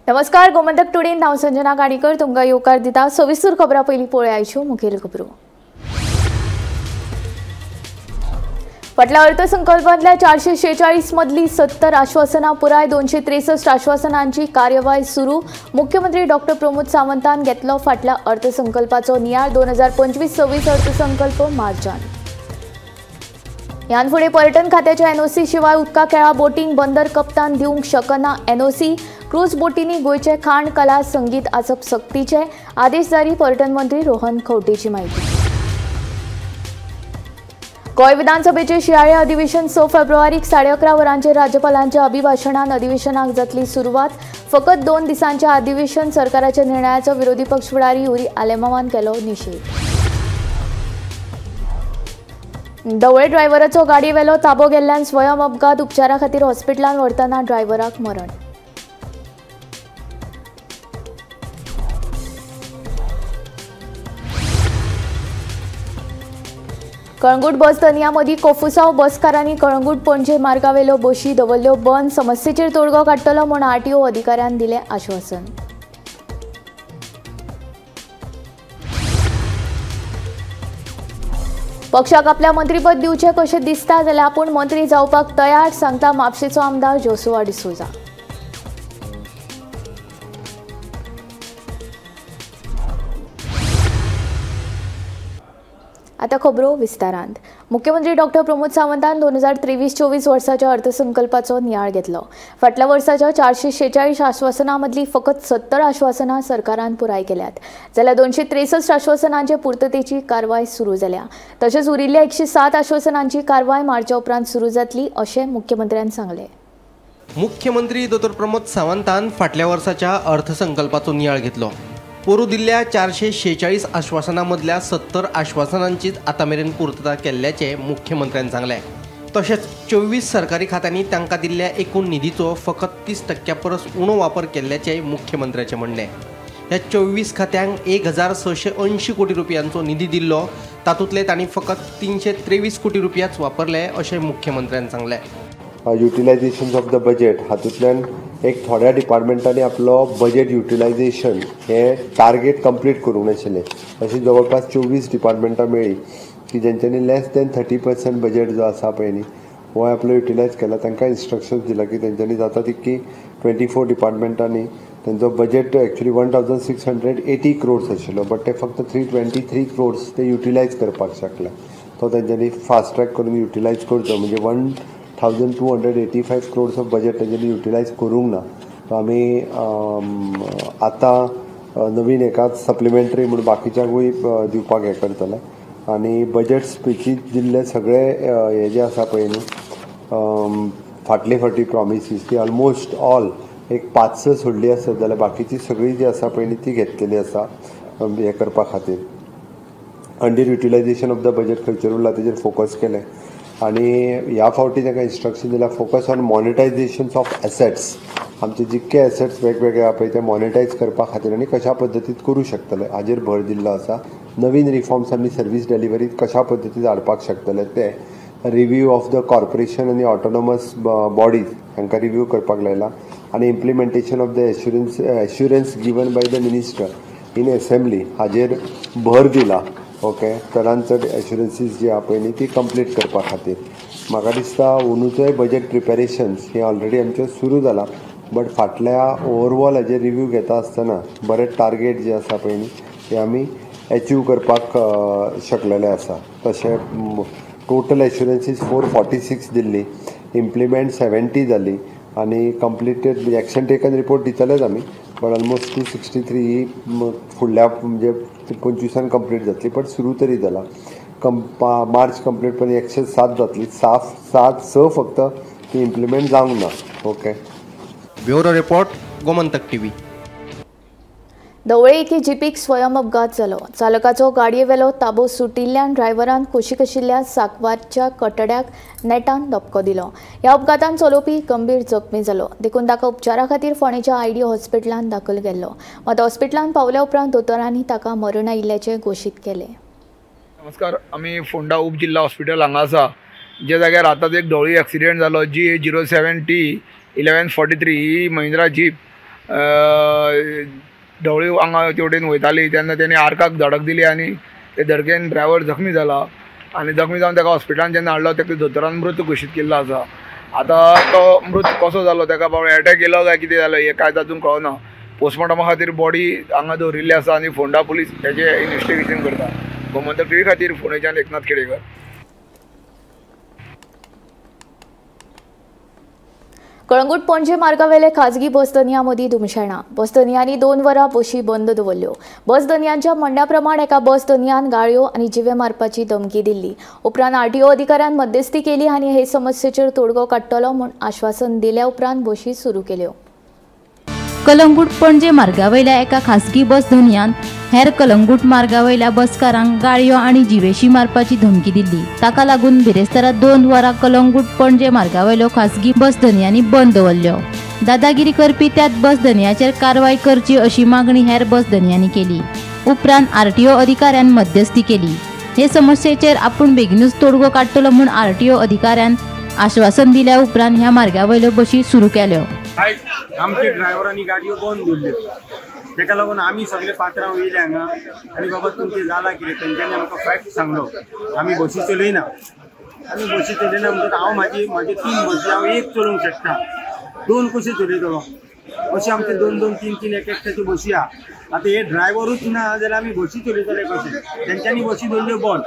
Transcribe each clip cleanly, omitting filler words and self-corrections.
नमस्कार, गोमंतक टुडे नाव संजना गाडीकर तुमका येवकार दिता। सविस्तर खबरां पयलीं पळोवया आयच्यो मुखेल खबरो। फाटल्या अर्थसंकल्पांतल्या 446 मदली 70 आश्वासनां पुराय 263 आश्वासनांची कार्यवाही सुरू। मुख्यमंत्री डॉ. प्रमोद सावंतान घेतलो फाटल्या अर्थसंकल्पाचो नियाळ। 2025-26 अर्थसंकल्प मार्चांत। ह्यान फुडें पर्यटन खात्याच्या एनओसी शिवाय उदका खेळा बोटींक बंदर कप्तान दिवंक शकना। एनओसी क्रूज बोटींनी गोयचे खाण कला संगीत आसप सक्तीचे आदेश जारी। पर्यटन मंत्री रोहन खंवटेची माहिती। गोंय विधानसभेचे शियाळे अधिवेशन 6 फेब्रुवारीक 11:30 वरांचेर राज्यपालांच्या अभिभाशणान अधिवेशनाक जातली सुरवात। फकत 2 दिसांच्या अधिवेशन सरकाराच्या निर्णयाचो विरोधी पक्ष फुडारी युरी आलेमावान केलो निषेध। ढवळे ड्रायव्हराचो गाडयेवेलो ताबो गेल्ल्यान स्वयं अपघात। उपचारा खातीर हॉस्पिटलांत व्हरतना ड्रायव्हराक मरण। कळंगूट बस धनिया मदीं कोफुसांव बसकारांनी कळंगूट पणजे मार्गावेल्यो बशी दवरल्यो बंद। समस्येचेर तोडगो काडटलो म्हूण आरटीओ अधिकाऱ्यान दिलें आश्वासन। पक्षाक आपल्या मंत्रीपद दिवचें कशें दिसता जाल्यार आपूण मंत्री जावपाक तयार, सांगता म्हापशेचो आमदार जोसुआ डिसोजा। आता खबरो विस्तारांत। मुख्यमंत्री डॉ. प्रमोद सावंतान 2023-24 वर्साच्या अर्थसंकल्पाचो नियाळ घेतलो। फाटल्या वर्साच्या 446 आश्वासनां मदली फकत 70 आश्वासनां सरकारान पुराय केल्यात, जाल्यार 263 आश्वासनांचे पूर्ततेची कारवाय सुरू जाल्या। तशेंच उरिल्ल्या 107 आश्वासनांची कारवाय मार्चा उपरांत सुरू जातली अशें मुख्यमंत्र्यान सांगलें। मुख्यमंत्री डॉ. प्रमोद सावंतान फाटल्या वर्साच्या अर्थसंकल्पाचो नियाळ घेतलो। पोरू दिल्ल्या 446 आश्वासनांमदल्या 70 आश्वासनांचीच आतामेरेन पूर्तता केल्ल्याचे मुख्यमंत्र्यांनी सांगले। तशेंच 24 सरकारी खात्यांनी तांकां दिल्ल्या एकूण निधीचो फकत 30% परस उणो वापर केल्ल्याचे मुख्यमंत्र्याचे म्हणणे। ह्या 24 खात्यांक 1680 कोटी रुपयांचो निधी दिल्लो, तातूंतले तांणी फकत 323 कोटी रुपयाच वापरले अशें मुख्यमंत्र्यांनी सांगले। युटिलायझेशन ऑफ द बजेट हातूंतल्यान एक थोड्या डिपार्टमेंटांनी आपलो बजेट युटिलायझेशन हे टार्गेट कंप्लीट करूंक नाशिल्ले। अशी जवळपास 24 डिपार्टमेंटां मेळ्ळी की जेंच्यांनी लेस दॅन 30% बजेट जो आसा पळय न्ही हो आपलो युटिलायज केला। तांकां इन्स्ट्रक्शन्स दिला की तेंच्यांनी जाता तितकी 24 डिपार्टमेंटांनी तेंचो बजेट एक्चुअली 1680 crores आशिल्लो, बट ते फक्त 323 crores ते युटिलायज करपाक शकले। तो तेंच्यांनी फास्ट ट्रॅक करून युटिलायज करचो, म्हणजे 1285 crores ऑफ बजेट तेंच्यांनी युटिलायज करूंक ना। तो आमी आतां नवीन एका सप्लिमेंटरी म्हणून बाकीच्यांकूय दिवपाक हें करतले। आनी बजेट स्पिचीत दिल्ले सगळे हे जे आसा पळय न्ही फाटली फावटी प्रॉमिसीस ती ऑलमोस्ट ऑल एक 5-6 सोडली आसत जाल्यार बाकीची सगळी जी आसा पळय न्ही ती घेतलेली आसा हें करपा खातीर। Under utilisation of the budget खंयचेर उरला तेजेर फोकस केलें आनी ह्या फावटी ताका इन्स्ट्रक्शन दिला focus on monetization of assets. आमचे जितके एसेट्स वेगवेगळे आहा पळय ते मॉनिटायज करपा खातीर आनी कशा पद्दतीत करूं शकतले हाजेर भर दिल्लो आसा। नवीन रिफॉर्म्स आमी सर्वीस डिलिव्हरीत कशा पद्दतीन हाडपाक शकतले ते रिव्यू ऑफ द कॉर्पोरेशन आनी ऑटोनॉमस बॉडीज हांकां रिव्यू करपाक लायला आनी implementation of the assurance given by the minister in assembly हाजेर भर दिला। ओके, चडांत चड एश्युरन्सीस जी आहा पळय न्ही ती कंप्लीट करपा खातीर म्हाका दिसता अंदूचोय बजेट प्रिपेरेशन्स हे ऑलरेडी आमचे सुरू जाला, बट फाटल्या ओवरऑल हाजेर रिव्यू घेता आसतना बरे टार्गेट जे आसा पळय न्ही ते आमी अचीव करपाक शकलेले आसा। तशें टोटल एश्युरन्सीस 446 दिल्ली, इम्प्लिमेंट 70 जाली आनी कंप्लिटेड एक्शन टेकन रिपोर्ट दितलेच आमी, बट ऑलमोस्ट 263 ही फुडल्या म्हणजे 25 कंप्लीट जातली, बट सुरू तरी जाला। मार्च कंप्लीट पण 107 जातली, 6 फक्त ती इम्प्लिमेंट जावंक ना। Okay, bureau report, Gomantak TV. ढवळे एके जीपीक स्वयं अपघात जालो। चालकाचो गाडयेवेलो ताबो सुटिल्ल्यान ड्रायव्हरान कुशीक आशिल्ल्या साकवारच्या कटड्याक नेटान धपको दिलो। ह्या अपघातान चलोवपी गंभीर जखमी जालो, देखून ताका उपचारा खातीर फोंडेच्या आयडियो हॉस्पिटलांत दाखल केल्लो। मात हॉस्पिटलांत पावल्या उपरांत दोतोरांनी ताका मरण आयिल्ल्याचें घोशीत केलें। नमस्कार, आम्ही फोंडा उपजिल्हा हॉस्पिटल हांगा आसा, जे जाग्यार आतांच एक ढवळी एक्सिडेंट जालो। G07T 1143 ही महिंद्रा जीप ढवळी हांगा तेवटेन वयताली तेन्ना तेणी आर्काक धडक दिली आनी ते धडकेन ड्रायव्हर जखमी जाला आनी जखमी जावन ताका हॉस्पिटलान जेन्ना हाडलो ताका दोतोरान मृत घोशीत केल्लो आसा. आतां तो मृत कसो जालो ताका बाबा एटॅक येयलो काय कितें जालो हें कांय तातूंत कळना. पोस्टमॉर्टमा खातीर बॉडी हांगा दवरिल्ली आसा आनी फोंडा पुलीस हेजें इन्व्हेस्टिगेशन करता. गोमंतक टीव्ही खातीर फोंडेच्यान एकनाथ खेडेकर. कळंगूट पणजे मार्गावेले खाजगी बस दनया मदीं धुमशाणा. बस दनयांनी 2 वरां बशी बंद दवरल्यो. बस दनयांच्या म्हणण्या प्रमाण एका बस दनयान गाळयो आनी जिवे मारपाची धमकी दिल्ली. उपरांत आरटीओ अधिकाऱ्यान मध्यस्थी केली आनी हे समस्येचेर तोडगो काडटलो म्हूण आश्वासन दिल्या उपरांत बशी सुरू केल्यो. कलंगूट पणजे मार्गावयल्या एका खासगी बस धन्यान हेर कलंगूट मार्गावयल्या बसकारांक गाळयो आनी जिवेशी मारपाची धमकी दिल्ली. ताका लागून बिरेस्तारा 2 वरां कलंगूट पणजे मार्गावयल्यो खासगी बस धन्यांनी बंद दवरल्यो. दादागिरी करपी त्याच बस धन्याचेर कारवाय करची अशी मागणी हेर बस धन्यांनी केली. उपरांत आरटीओ अधिकाऱ्यान मध्यस्थी केली. हे समस्येचेर आपूण बेगीनूच तोडगो काडटलो म्हूण आरटीओ अधिकाऱ्यान आश्वासन दिल्या उपरांत ह्या मार्गावयल्यो बशी सुरू केल्यो. आयज आमचे ड्रायव्हरांनी गाडयो बंद दवरल्यो. ताका लागून आमी सगळे पात्रांव येयले हांगा आनी बाबा तुमचें जाला कितें तेंच्यांनी आमकां फॅक्ट सांगलो आमी बसी चलयना म्हणटा हांव म्हाजे 3 बसी हांव एक चलोवंक शकता, 2 कशें चलयतलो. अशें आमचे 2-2, 3-3 एक एकट्याच्यो बसी आहा. आतां हे ड्रायव्हरूच ना जाल्यार आमी बसी चलयतले कशे. तेंच्यांनी बसी दवरल्यो बंद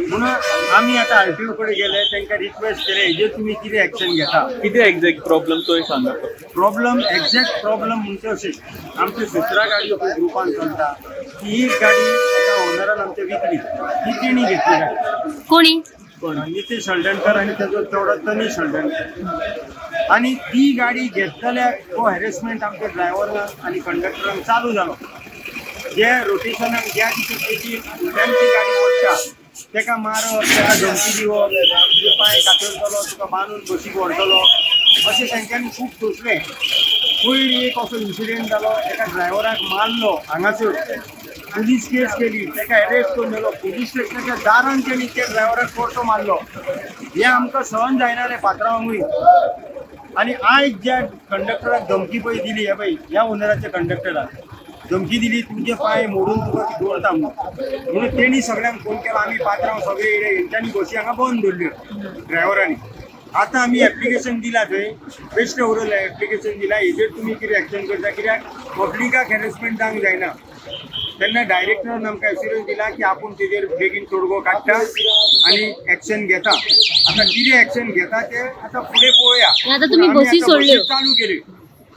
म्हणून आमी आतां आरटीओ कडेन गेले, तांकां रिक्वेस्ट केले हेजेर तुमी कितें एक्शन घेता. कितें एक्झॅक्ट प्रॉब्लम तो सांगा. प्रॉब्लम एक्झॅक्ट प्रॉब्लम म्हणजे अशें आमच्यो 17 गाडयो पळय ग्रुपान चलता ती एक गाडी एका ओनरान आमच्या विकली. ती तेणी घेतली गाडी. कोणी? नितेश हळदणकर आनी तेजो चेडो तनीश हळदणकर. आनी ती गाडी घेतल्यार तो हॅरेसमेंट आमच्या ड्रायव्हरांक आनी कंडक्टरांक चालू जालो. जे रोटेशनाक ज्या दिसा त्यांची गाडी पडटा ताका मारप, ताका धमकी दिवप, तुजे पांय कातरतलो, तुका बांदून बसीक व्हरतलो अशें तांच्यांनी खूब सोंसलें. पयलीं एक असो इन्सिडेंट जालो, एका ड्रायव्हराक मारलो हांगासर, पुलीस केस केली, ताका अरेस्ट करून व्हेलो. पुलीस स्टेशनाच्या दारान तेणी त्या ड्रायव्हराक परतो मारलो. हें आमकां सहन जायना रे पात्रांवूय. आनी आयज ज्या कंडक्टराक धमकी पळय दिली हे पळय ह्या ओनराच्या कंडक्टराक धमकी दिली तुजे पांय मोडून तुका ती दवरता म्हणून तेणी सगळ्यांक फोन केलो. आमी पात्रांव सगळे येयले, हेंच्यांनी बसी हांगा बंद दवरल्यो ड्रायव्हरांनी. आतां आमी एप्लिकेशन दिला थंय बेश्टे उरयलें एप्लिकेशन दिला हेजेर तुमी कितें एक्शन करता, कित्याक पब्लिकाक हॅरेसमेंट जावंक जायना. तेन्ना डायरेक्टरान आमकां एश्युरन्स दिला की आपूण तेजेर बेगीन तोडगो काडटा आनी एक्शन घेता. आतां कितें एक्शन घेता ते आतां फुडें पळोवया. आतां तुमी बसी सोडल्यो, चालू केली.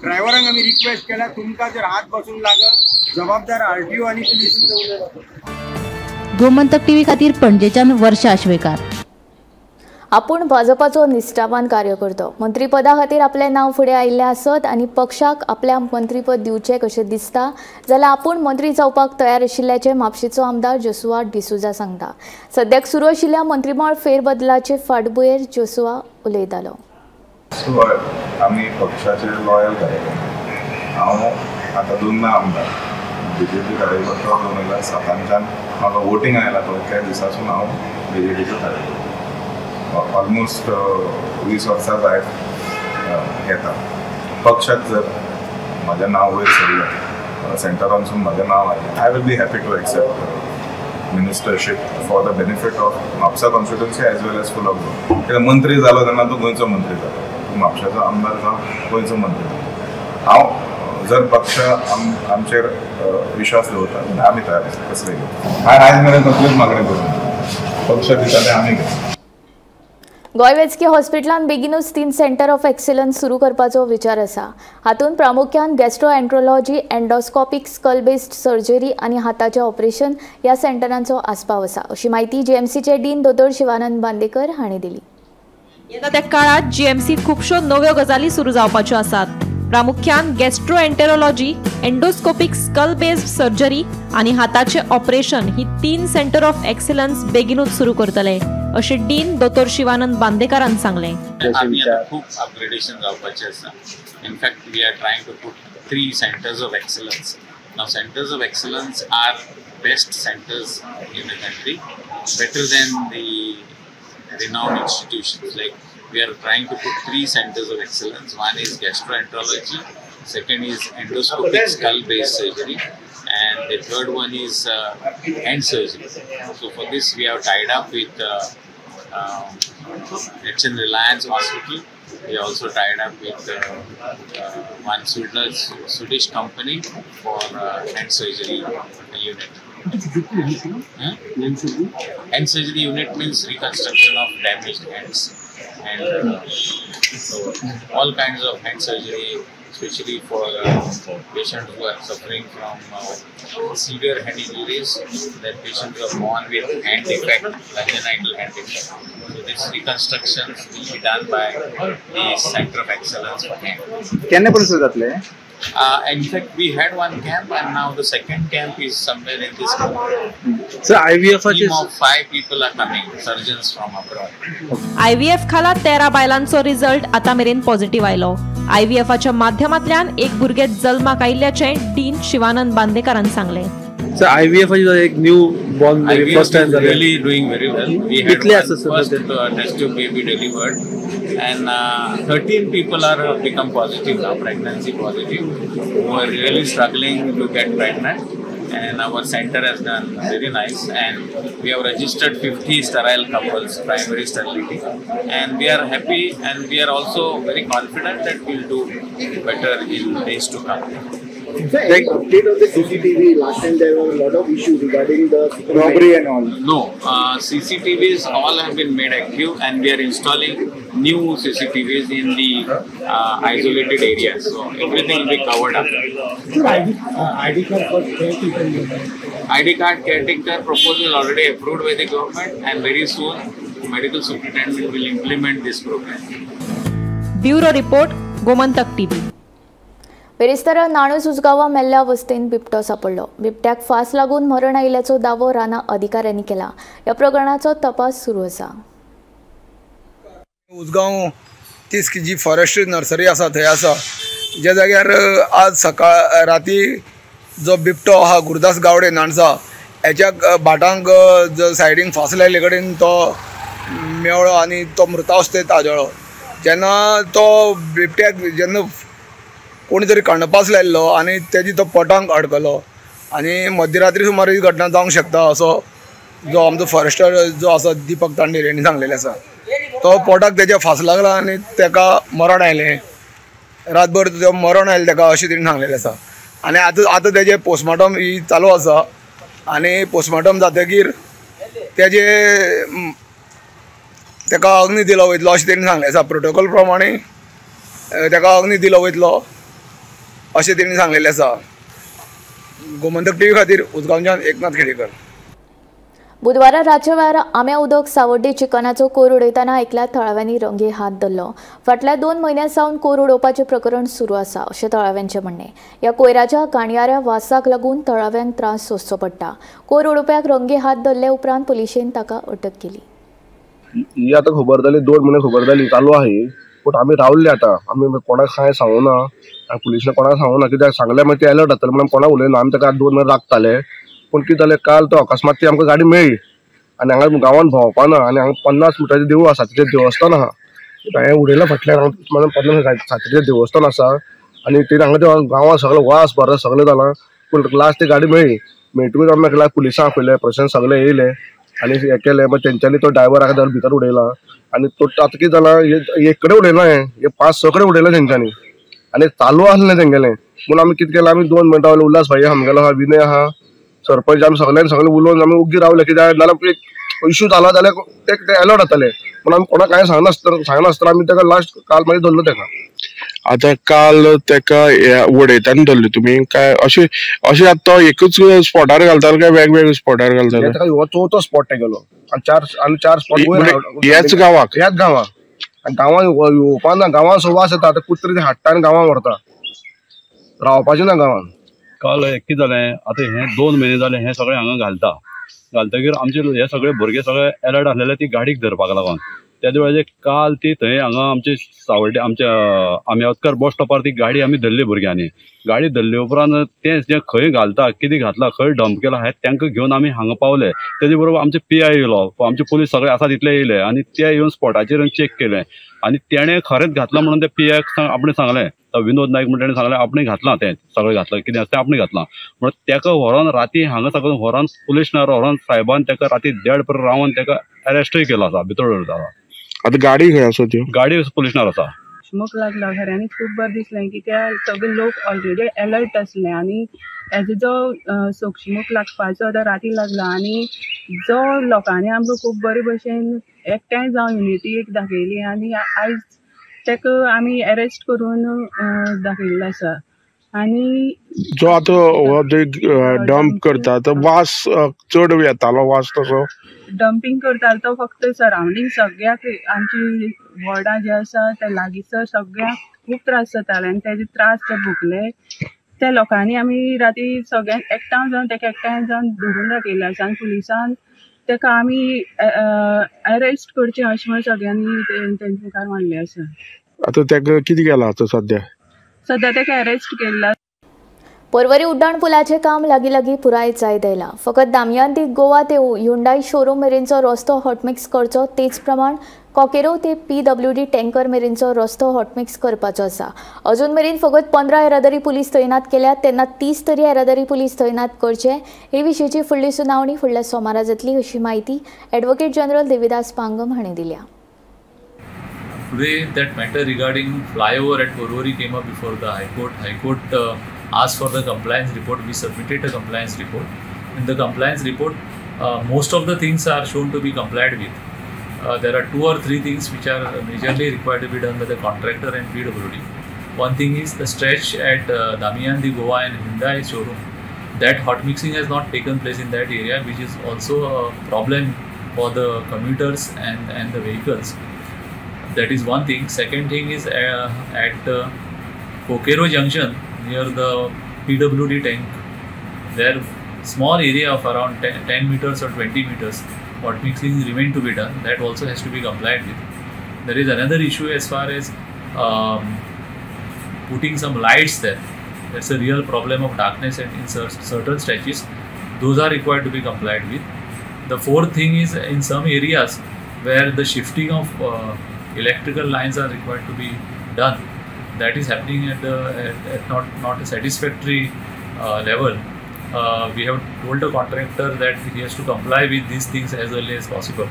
ड्रायव्हरांक आमी रिक्वेस्ट केला तुमकां जर हात बसूंक लागत जबाबदार आरटीओ आनी पुलीस. गोमंतक टीव्ही खातीर पणजेच्यान वर्षा आश्वेकार. आपूण भाजपाचो निश्ठावान कार्यकर्तो. मंत्रीपदा खातीर आपलें नांव फुडें आयिल्लें आसत आनी पक्षाक आपल्या मंत्रीपद दिवचें कशें दिसता जाल्यार आपूण मंत्री जावपाक तयार आशिल्ल्याचें म्हापशेचो आमदार जोसुआ डिसुजा सांगता. सद्याक सुरू आशिल्ल्या मंत्रीमळ फेरबदलाचे फाटभुंयेर जोसुआ उलयतालो. आमी पक्षाचे लॉयल कार्यकर्ते. हांव आतां 2दा आमदार बीजेपी कार्यकर्तो 2007च्यान म्हाका वोटींग आयला तो त्या दिसासून हांव बीजेपीचो कार्यकर्तो. ऑलमोस्ट 20 वर्सां जायत येता. पक्षाक जर म्हाजें नांव वयर सरलें सेंटरानसून म्हाजें नांव आयलें I will be happy to accept ministership for the benefit of Mapusa constituency as well as full of Goa. कित्याक मंत्री जालो तेन्ना तो गोंयचो मंत्री जालो, म्हापशाचो आमदार जावन गोंयचो मंत्री जालो. हांव जर पक्ष आमचेर विश्वास दवरता जाल्यार आमी तयार आसा कसलेय घेवंक. आयज मेरेन कसलीच मागणी करूं पक्ष दिता तें आमी घेवं. गोंय वैजकी हॉस्पिटलान बेगीनूच 3 सेंटर ऑफ एक्सिलन्स सुरू करपाचो विचार आसा. हातूंत प्रामुख्यान गॅस्ट्रोएंट्रोलॉजी, एंडोस्कोपिक स्कल बेस्ड सर्जरी आनी हाताचें ऑपरेशन ह्या सेंटरांचो आस्पाव आसा अशी माहिती जीएमसीचे डीन दोतोर शिवानंद बांदेकर हांणी दिली. येता काळात जीएमसीत खुबश्यो नव्यो गजाली सुरू जावपाच्यो आसात. प्रामुख्यान gastroenterology, endoscopic skull based surgery आनी हाताचें ऑपरेशन ही 3 सेंटर ऑफ एक्सिलन्स बेगीनूच सुरू करतले अशें डीन दोतोर शिवानंद बांदेकरान सांगलें. आमी आतां खूब अपग्रेडेशन जावपाचें आसा. In fact we are trying to put 3 centres of excellence. नाव centres of excellence are best centres in the country, better than the renowned institutions. Like we are trying to put 3 centers of excellence. One is gastroenterology, second is endoscopic skull-based surgery, and the third one is hand surgery. So for this we have tied up with it's in Reliance Hospital. We also tied up with one Swedish company for hand surgery unit. Hand surgery unit means reconstruction of damaged hands, and so all kinds of hand surgery, especially for patients who are suffering from severe hand injuries, that patients are born with hand defect, congenital hand defect. So this reconstruction will be done by the Center of Excellence for Hand. In fact, we had one camp, and now the second camp is somewhere in this month. So IVF team of 5 people are coming, surgeons from abroad. IVF खाला 13 बायलांचो result आता मेरेन positive आयलो. IVFच्या माध्यमांतल्यान एक भुरगे जल्माक आयिल्ल्याचे dean Shivanand बांदेकरान सांगले. So IVF is like new born first time. Really doing very well. We had first test tube baby delivered, and 13 people are become positive now, pregnancy positive, who are really struggling to get pregnant. And our center has done very nice, and we have registered 50 sterile couples, primary sterility, and we are happy, and we are also very confident that we'll do better in days to come. Like update of the CCTV. Last time there were a lot of issues regarding the robbery and all. No, CCTVs all have been made active, and we are installing new CCTVs in the isolated areas. So everything will be covered up. ID card for caretaker. ID card caretaker proposal already approved by the government, and very soon medical superintendent will implement this program. Bureau report, Gomantak TV. बेरेस्तारा नाणूस उसगांवा मेल्ल्या वस्तीन बिबटो सापडलो. बिबट्याक फास लागून मरण आयिल्ल्याचो दावो राना अधिकाऱ्यांनी केला. या प्रकरणाचो तपास सुरू आसा. उसगांव 30 जी फॉरेस्ट्री नर्सरी आसा थंय आसा, ज्या जाग्यार आज सकाळ राती जो बिबटो आहा गुरुदास गावडे नाणसा हेच्या भाटांक जो सायडीन फास लायले कडेन तो मेवळो आनी तो मृतावस्थेत आजळो. जेन्ना तो बिबट्याक जेन्ना कोणी तरी कणपास लायल्लो आनी तेजी तो पोटांक अडकलो, आनी मध्यरात्री सुमार ही घटना जावंक शकता असो जो आमचो फॉरेस्टर जो आसा दीपक तांडेर हेणी सांगलेलें आसा. तो पोटाक तेज्या फास लागला आनी तेका मरण आयलें, रातभर मरण आयलें तेका अशें तरेन सांगलेलें आसा. आनी आतां तेजें पोस्टमॉर्टम ही चालू आसा, आनी पोस्टमॉर्टम जातकीर तेका अग्नी दिलो वयतलो अशें तरेन सांगलें आसा. प्रोटोकॉल प्रमाणे तेका अग्नी दिलो वयतलो अशें तरेन सांगलेलें आसा. गोमंतक टीव्ही खातीर उसगांवच्यान एकनाथ खेडेकर. बुधवारा रातच्या वेळार आम्या उदक सावड्डे चिकनाचो कोयर उडयतना एकल्या थळाव्यांनी रंगे हात धरलो. फाटल्या 2 म्हयन्यां सावन कोयर उडोवपाचें प्रकरण सुरू आसा अशें थळाव्यांचें म्हणणें. या कोयराच्या घाणयाऱ्या वासाक लागून थळाव्यांक त्रास सोंसचो पडटा. कोयर उडोवप्याक रंगे हात धरले उपरांत पुलिशेन ताका अटक केली. ही आतां खबर जाली 2 म्हयने खबर जाली चालू आहे, पूण आमी रावल्ले आतां. आमी कोणाक कांय सांगूं ना, पुलिशेन कोणाक सांगूं ना, कित्याक सांगलें मागीर ते अलर्ट जातले म्हणून कोणाक उलयना. आमी ताका 2 म्हयने राखताले, पूण कितें जालें काल तो अकस्मात ती आमकां गाडी मेळ्ळी आनी हांगा गांवांत भोंवपाना, आनी हांगा 50 मिटराचें देवूळ आसा, तेजें देवस्थान आहा. हांवें उडयलां फाटल्यान 50 सातीचें देवस्थान आसा, आनी ते हांगा गांवांत सगळें वास बरें सगळें जालां. पूण लास्ट ती गाडी मेळ्ळी. मेळटकूच आमी म्हटल्यार पुलिसांक आपयलें, प्रशासन सगळे येयले आनी हें केलें. मागीर तेंच्यांनी तो ड्रायव्हराक धरून भितर उडयला. आनी तो आतां कितें जालां, एक कडेन उडयना, हे 5-6 कडेन उडयलां तेंच्यांनी, आनी चालू आसलें तेंगेलें. पूण आमी कितें केलें, आमी 2 मिनटां रावले. उल्हास भाई आमगेलो आहा, विनय आहा, सरपंच, आमी सगळे उलोवन आमी ओग्गी रावले. कित्याक जाल्यार एक इश्यू जाला जाल्यार ते अलर्ट जातले. पूण आमी कोणाक कांय सांगनासतना आमी ताका लास्ट काल मागीर धरलो तेका. आतां काल तेका उडयताना धरले तुमी काय अशें आतां तो एकूच स्पॉटार घालताले काय वेगवेगळे स्पॉटार घालताले? हो 4थो स्पॉट तेगेलो आनी 4 स्पॉट ह्याच गांवाक आनी गांवांत येवपाना. गांवांत सुवास येता, आतां कुत्रे ते हाडटा आनी गांवांत व्हरता, रावपाचें ना गांवांत. काल कितें जालें, आतां हे 2 म्हयने जाले हे सगळे हांगा घालतकीर आमचे हे सगळे भुरगे सगळे अलर्ट आसलेले ती गाडीक धरपाक लागून. त्याच वेळाचेर काल ती थंय हांगा आमचे सावड्डे आमच्या आमेवतकर बस स्टॉपार ती गाडी आमी धरली भुरग्यांनी. गाडी धरले उपरांत ते जे खंय घालता, कितें घातला, खंय डंप केला हे तांकां घेवन आमी हांगा पावले. तेजे बरोबर आमचे PI येयलो, आमचे पुलीस सगळे आसा तितले येयले आनी ते येवन स्पॉटाचेर चेक केले आनी तेणें खरेंच घातला म्हणून ते PI आपण सांगलें. विनोद नाईक म्हणटा सांगलें आपणें घातलां तें सगळें घातलां कितें आसा तें आपणें घातलां म्हण तेका व्हरोन राती हांगा साकून व्हरोन पुलीस स्टेशनार व्हरोन साहेबान तेका राती देड पर रावन तेका अरेस्टूय केलो आसा भितर दवरता आतां गाडी खंय आसा त्यो गाडी पुलीस स्टेशनार आसा स्मोक लागला खऱ्यांनीच खूब बरें दिसलें की त्या सगळे लोक ऑलरेडी अलर्ट आसले आनी हेजो जो सोक्षमूक लागपाचो तो राती लागला आनी जो लोकांनी आमकां खूब बरे भशेन एकठांय जावन युनिटी एक दाखयली आनी आयज तेका आमी अरेस्ट करून दाखयल्लो आसा आनी जो आतां डंप करता तो वास चड येतालो वास तसो डंपिंग करतालो तो फक्त सरावंडींग सगळ्याक आमची वॉर्डां जे आसा ते लागींसर सगळ्यांक खूब त्रास जाताले आनी तेजे त्रास जे भोगले त्या लोकांनी आमी राती सगळ्यांक एकठांय जावन तेका एकठांय जावन धरून दाखयल्ले आसा आनी पुलिसान तेका आमी अरेस्ट करचें अशें म्हण सगळ्यांनी तेंचे मुखार मांडलें आसा आतां तेका कितें केलां आतां सद्या तेका अरेस्ट केला पर्वरी उड्डाण पुलाचें काम लागीं पुराय जायत आयलां फकत दामयंती गोवा ते ह्युंडाय शोरूम मेरेनचो रस्तो हॉटमिक्स करचो तेच प्रमाण कोकेरो ते PWD टँकर मेरेनचो रस्तो हॉटमिक्स करपाचो आसा अजून मेरेन फकत 15 येरादारी पुलीस तैनात केल्यात तेन्ना 30 तरी येरादारी पुलीस तैनात करचे हे विशींची फुडली सुनावणी फुडल्या सोमारा जातली अशी माहिती ॲडव्होकेट जनरल देविदास पांगम हांणी दिल्या Today, that matter regarding flyover at Porvorim came up before the High Court. High Court asked for the compliance report. We submitted a compliance report. In the compliance report, most of the things are shown to be complied with. There are 2 or 3 things which are majorly required to be done by the contractor and PWD. One thing is the stretch at Damiyan, Goa and Hyundai showroom. That hot mixing has not taken place in that area, which is also a problem for the commuters and the vehicles. That is one thing. Second thing is at Kokero Junction near the PWD tank, there small area of around 10 meters or 20 meters hot mixing remain to be done. That also has to be complied with. There is another issue as far as putting some lights there. That's a real problem of darkness and in certain stretches. Those are required to be complied with. The fourth thing is in some areas where the shifting of electrical lines are required to be done. That is happening at not a satisfactory level. We have told the contractor that he has to comply with these things as early as possible.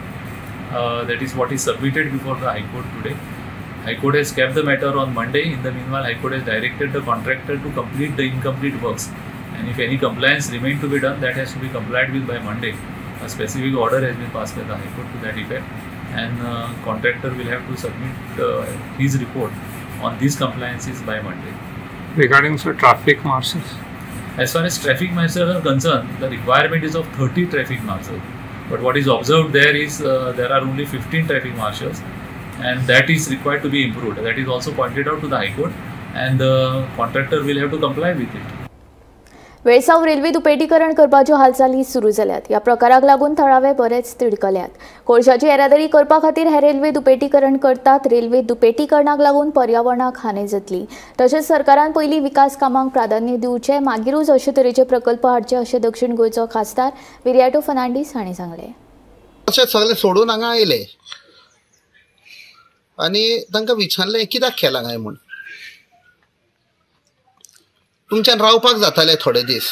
That is what is submitted before the High Court today. High Court has kept the matter on Monday. In the meanwhile, High Court has directed the contractor to complete the incomplete works. And if any compliance remain to be done, that has to be complied with by Monday. A specific order has been passed by the High Court to that effect. And contractor will have to submit his report on these compliances by Monday. Regarding traffic marshals? As far as traffic marshals are concerned, the requirement is of 30 traffic marshals. But what is observed there is there are only 15 traffic marshals, and that is required to be improved. That is also pointed out to the High Court, and the contractor will have to comply with it. वेळसाव railway दुपेटीकरण करपाच्यो हालचाली सुरू जाल्यात ह्या प्रकाराक लागून थळावे बरेच तिडकल्यात कोळशाची येरादारी करपा खातीर हे रेल्वे दुपेटीकरण करतात रेल्वे दुपेटीकरणाक लागून पर्यावरणाक हानी जातली तशेंच सरकारान पयलीं विकास कामांक प्राधान्य दिवचें मागीरूच अशे तरेचे प्रकल्प हाडचे अशें दक्षिण गोंयचो खासदार विरियाटो फर्नांडीस हांणी सांगलें अशें सगळे सोडून हांगा आयले आनी तांकां विचारलें कित्याक केलां काय म्हूण तुमच्यान रावपाक जाताले थोडे दीस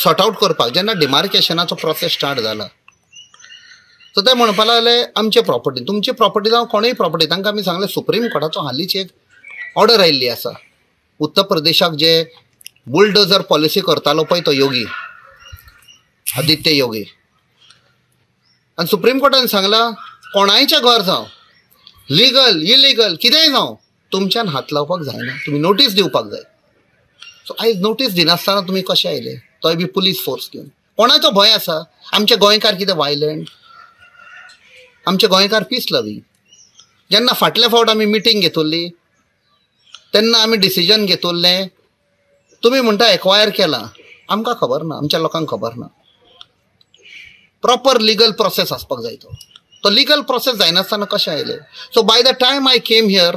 सॉर्ट आउट करपाक जेन्ना डिमार्केशनाचो प्रोसेस स्टार्ट जाला तर ते म्हणपाक लागले आमचे प्रॉपर्टी तुमची प्रॉपर्टी जावं कोणूय प्रॉपर्टी तांकां आमी सांगलें सुप्रीम कोर्टाचो हालींच एक ऑर्डर आयिल्ली आसा उत्तर प्रदेशाक जे बुलडोजर पॉलिसी करतालो पळय तो योगी आदित्य योगी आनी सुप्रीम कोर्टान सांगलां कोणायचें घर जावं लिगल इलिगल कितेंय जावं तुमच्यान हात लावपाक जायना तुमी नोटीस दिवपाक जाय सो आयज नोटीस दिनासतना तुमी कशे आयले तोय बी पुलीस फोर्स घेवन कोणाचो भंय आसा आमचे गोंयकार कितें वायलंट आमचे गोंयकार पीस लवींग जेन्ना फाटल्या फावट आमी मिटींग घेतिल्ली तेन्ना आमी डिसिजन घेतिल्लें तुमी म्हणटा एक्वायर केलां आमकां खबर ना आमच्या लोकांक खबर ना प्रॉपर लिगल प्रोसेस आसपाक जाय तो लिगल प्रोसेस जायनासतना कशें आयले so by the time I came here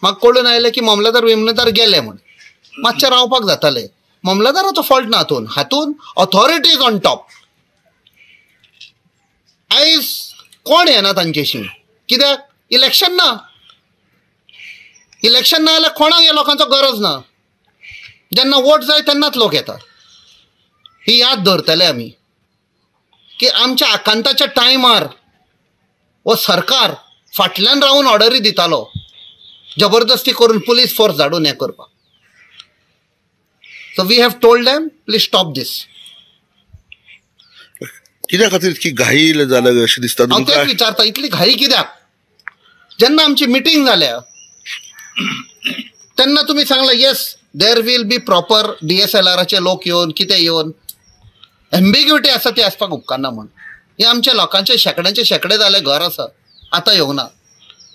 म्हाका कळून आयलें की मामलेदार गेले म्हण मातशें रावपाक जातालें मामलेदाराचो फॉल्ट ना हातून ऑथॉरिटीज ऑन टॉप आयज कोण येना तांचेशी कित्याक इलेक्शन ना इलेक्शन ना जाल्यार कोणाक ह्या लोकांचो गरज ना. जेन्ना वोट जाय तेन्नाच लोक येता. ही याद दवरतले आमी की आमच्या आकांताच्या टायमार हो सरकार फाटल्यान रावन ऑर्डरी दितालो जबरदस्ती करून पुलीस फोर्स धाडून हें करपाक. So we have told them please stop this. कित्या खातीर इतकी घाई जाल्या अशें दिसता हांव तेच विचारता, इतली घाई कित्याक? जेन्ना आमची मिटींग जाल्या तेन्ना तुमी सांगला yes there will be proper DSLRचे लोक येवन कितें येवन एम्बिग्युटी आसा ती आसपाक उपकारना म्हण. हे आमच्या लोकांचे शेकड्यांचे शेकडे जाले घर आसा, आतां येवना.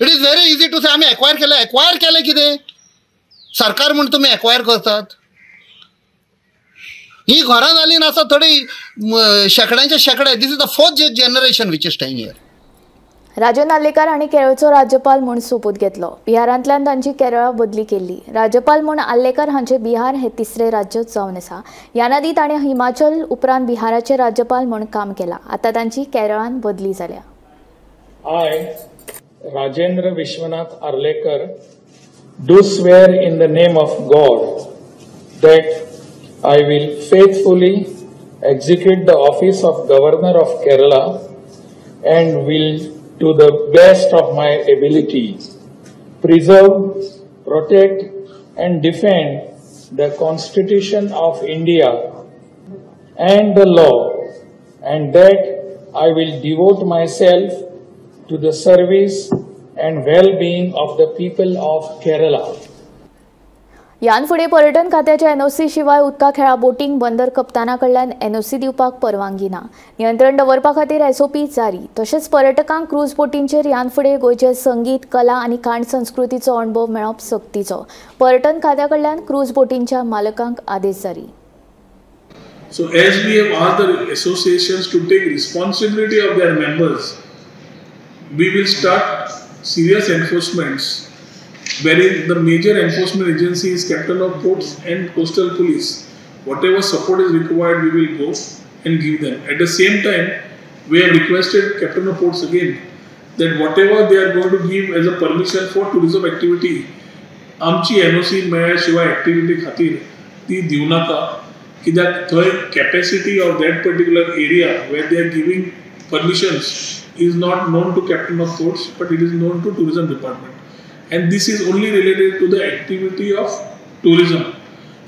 It is very easy to say आमी एक्वायर केले कितें? सरकार म्हण तुमी एक्वायर करतात. ही घरां जाली नासा थोडी शेकड्यांचे शेकडे. This is the 4th generation which is staying here. Rajan Narlekar हांणी केरळचो राज्यपाल म्हूण सोपूत घेतलो. बिहारांतल्यान तांची केरळा बदली केल्ली. राज्यपाल म्हूण आर्लेकर हांचे बिहार हे तिसरे राज्य जावन आसा. ह्या नदी ताणें हिमाचल उपरांत बिहाराचे राज्यपाल म्हूण काम केलां. आतां तांची केरळान बदली जाल्या. I, Rajendra Vishwanath Arlekar, do swear in the name of God that I will faithfully execute the office of Governor of Kerala and will, to the best of my ability, preserve, protect and defend the Constitution of India and the law, and that I will devote myself to the service and well-being of the people of Kerala. ह्यान फुडें पर्यटन खात्याच्या NOC शिवाय उदका खेळा बोटींक बंदर कप्ताना कडल्यान NOC दिवपाक परवानगी ना. नियंत्रण दवरपा खातीर SOP जारी. तशेंच पर्यटकांक क्रूज बोटींचेर ह्यान फुडें गोंयचे संगीत, कला आनी खाण संस्कृतीचो अणभव मेळप सक्तीचो. पर्यटन खात्या कडल्यान क्रूज बोटींच्या मालकांक आदेश जारी. So as we have asked the associations to take responsibility of their members, we will start serious enforcements wherein the major enforcement agency is Captain of Ports and Coastal Police. Whatever support is required, we will go and give them. At the same time, we have requested Captain of Ports again that whatever they are going to give as a permission for tourism activity, आमची NOC मेळ्या शिवाय activity खातीर ती दिवं नाका. कित्याक थंय capacity of that particular area where they are giving permissions is not known to Captain of Ports, but it is known to Tourism Department. And this is only related to the activity of tourism.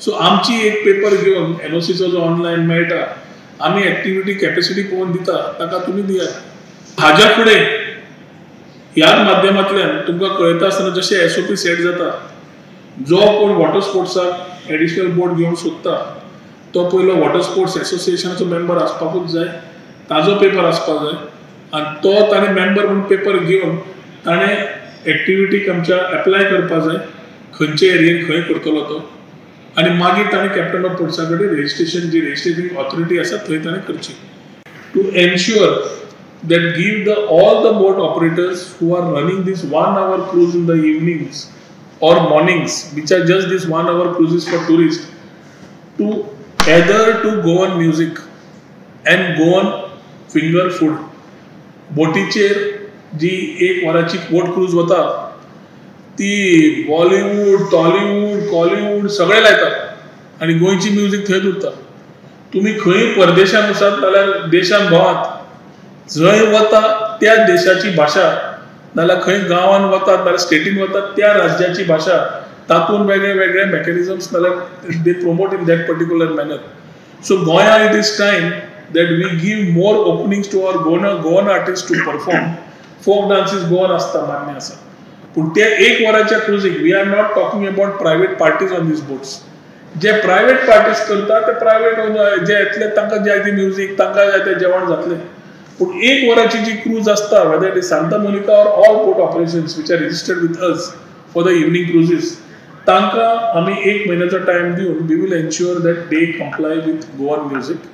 So आमची एक paper घेऊन NOCचो जो online मेळटा, आमी activity capacity पळोवन दिता, ताका तुमी दियात. हाज्या फुडें ह्याच माध्यमांतल्यान तुमकां कळटा आसतना जशें SOP सेट जाता, जो कोण वॉटर स्पोर्ट्साक एडिशनल बोट घेवंक सोदता तो पयलो वॉटर स्पोर्ट्स एसोसिएशनाचो मेंबर आसपाकूच जाय, ताजो पेपर आसपाक जाय. आनी तो ताणें मेंबर म्हणून पेपर घेवन ताणें एक्टिविटीक आमच्या एप्लाय करपाक जाय, खंयचे एरियेन खंय करतलो तो. आनी मागीर ताणें कॅप्टन ऑफ पोर्ट्सा कडेन रजिस्ट्रेशन जी रजिस्ट्रेटिंग ऑथॉरिटी आसा थंय ताणें करची. To ensure that give all the boat operators who are running this 1 hour cruise in the evenings or mornings, which are just this 1 hour cruises for tourists, to either to go on music and go on finger food. बोटीचेर जी 1 वराची boat cruise वता ती Bollywood, Tollywood, Kollywood सगळे लायतात आनी गोंयची music थंयच उरता. तुमी खंय परदेशांत वसात नाल्यार देशांत भोंवात, जंय वता त्या देशाची भाशा नाल्यार खंय गांवांत वतात नाल्यार स्टेटीन वतात त्या राज्याची भाशा, तातूंत वेगळे वेगळे मेकॅनिझम्स नाल्यार they promote in that particular manner. So गोंया it is time that we give more openings to our Goan artists to perform. Folk dances Goan asta मान्य आसा, पूण ते 1 वराच्या क्रुजीक we are not talking about private parties on these boats. जे private parties करता ते प्रायवेट जे येतले तांकां जाय ती म्युजीक, तांकां जाय तें जेवण जातलें. पूण 1 वराची जी क्रूज आसता, whether it is Santa Monica or all port operations which are registered with us for the evening cruises, तांकां आमी 1 म्हयन्याचो टायम दिवन we will ensure that they comply with Goan music.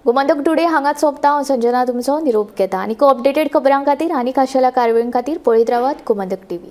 Gomantak today हांगाच सोंपता. हांव संजना तुमचो निरोप घेता. आनी अपडेटेड खबरां खातीर आनी खाशेल्या कार्यावळीं खातीर पळयत रावात गोमंतक TV.